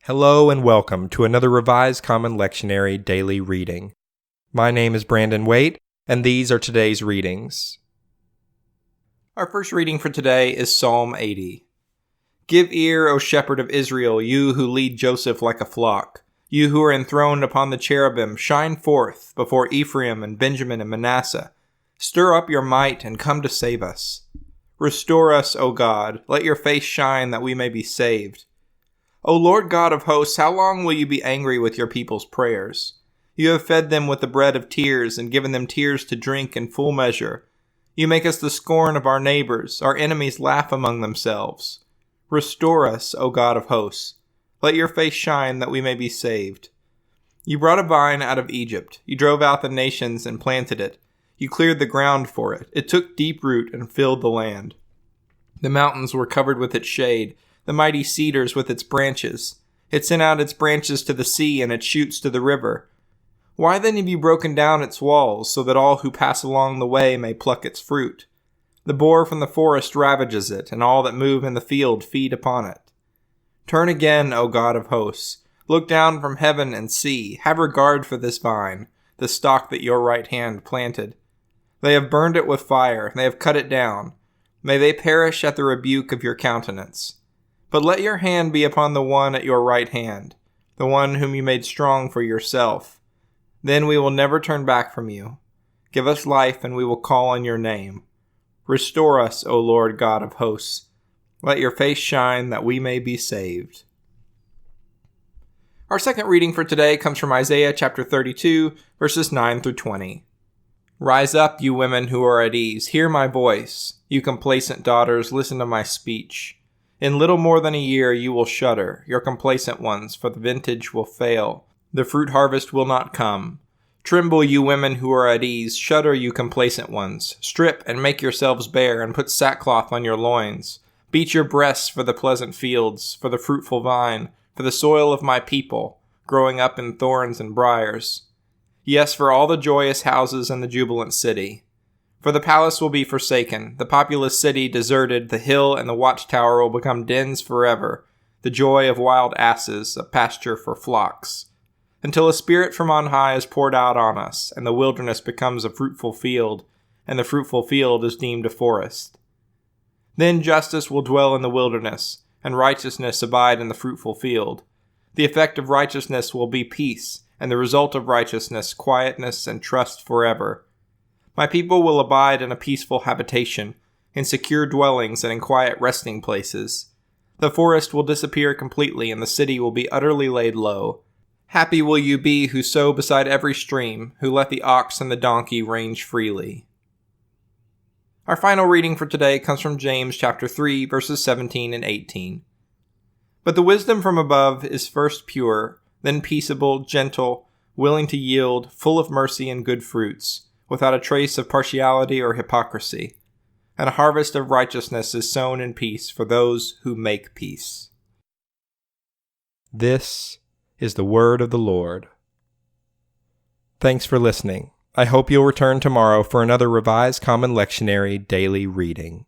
Hello and welcome to another Revised Common Lectionary daily reading. My name is Brandon Waite, and these are today's readings. Our first reading for today is Psalm 80. Give ear, O shepherd of Israel, you who lead Joseph like a flock. You who are enthroned upon the cherubim, shine forth before Ephraim and Benjamin and Manasseh. Stir up your might and come to save us. Restore us, O God. Let your face shine that we may be saved. O Lord God of hosts, how long will you be angry with your people's prayers? You have fed them with the bread of tears and given them tears to drink in full measure. You make us the scorn of our neighbors. Our enemies laugh among themselves. Restore us, O God of hosts. Let your face shine that we may be saved. You brought a vine out of Egypt. You drove out the nations and planted it. You cleared the ground for it. It took deep root and filled the land. The mountains were covered with its shade, the mighty cedars with its branches. It sent out its branches to the sea and its shoots to the river. Why then have you broken down its walls, so that all who pass along the way may pluck its fruit? The boar from the forest ravages it, and all that move in the field feed upon it. Turn again, O God of hosts. Look down from heaven and see. Have regard for this vine, the stock that your right hand planted. They have burned it with fire, they have cut it down. May they perish at the rebuke of your countenance. But let your hand be upon the one at your right hand, the one whom you made strong for yourself. Then we will never turn back from you. Give us life, and we will call on your name. Restore us, O Lord God of hosts. Let your face shine that we may be saved. Our second reading for today comes from Isaiah chapter 32, verses 9 through 20. Rise up, you women who are at ease. Hear my voice. You complacent daughters, listen to my speech. In little more than a year you will shudder, your complacent ones, for the vintage will fail. The fruit harvest will not come. Tremble, you women who are at ease. Shudder, you complacent ones. Strip and make yourselves bare, and put sackcloth on your loins. Beat your breasts for the pleasant fields, for the fruitful vine, for the soil of my people, growing up in thorns and briars. Yes, for all the joyous houses and the jubilant city. For the palace will be forsaken, the populous city deserted, the hill and the watchtower will become dens forever, the joy of wild asses, a pasture for flocks. Until a spirit from on high is poured out on us, and the wilderness becomes a fruitful field, and the fruitful field is deemed a forest. Then justice will dwell in the wilderness, and righteousness abide in the fruitful field. The effect of righteousness will be peace, and the result of righteousness quietness and trust forever. My people will abide in a peaceful habitation, in secure dwellings and in quiet resting places. The forest will disappear completely, and the city will be utterly laid low. Happy will you be who sow beside every stream, who let the ox and the donkey range freely. Our final reading for today comes from James chapter 3, verses 17 and 18. But the wisdom from above is first pure, then peaceable, gentle, willing to yield, full of mercy and good fruits, without a trace of partiality or hypocrisy. And a harvest of righteousness is sown in peace for those who make peace. This is the word of the Lord. Thanks for listening. I hope you'll return tomorrow for another Revised Common Lectionary daily reading.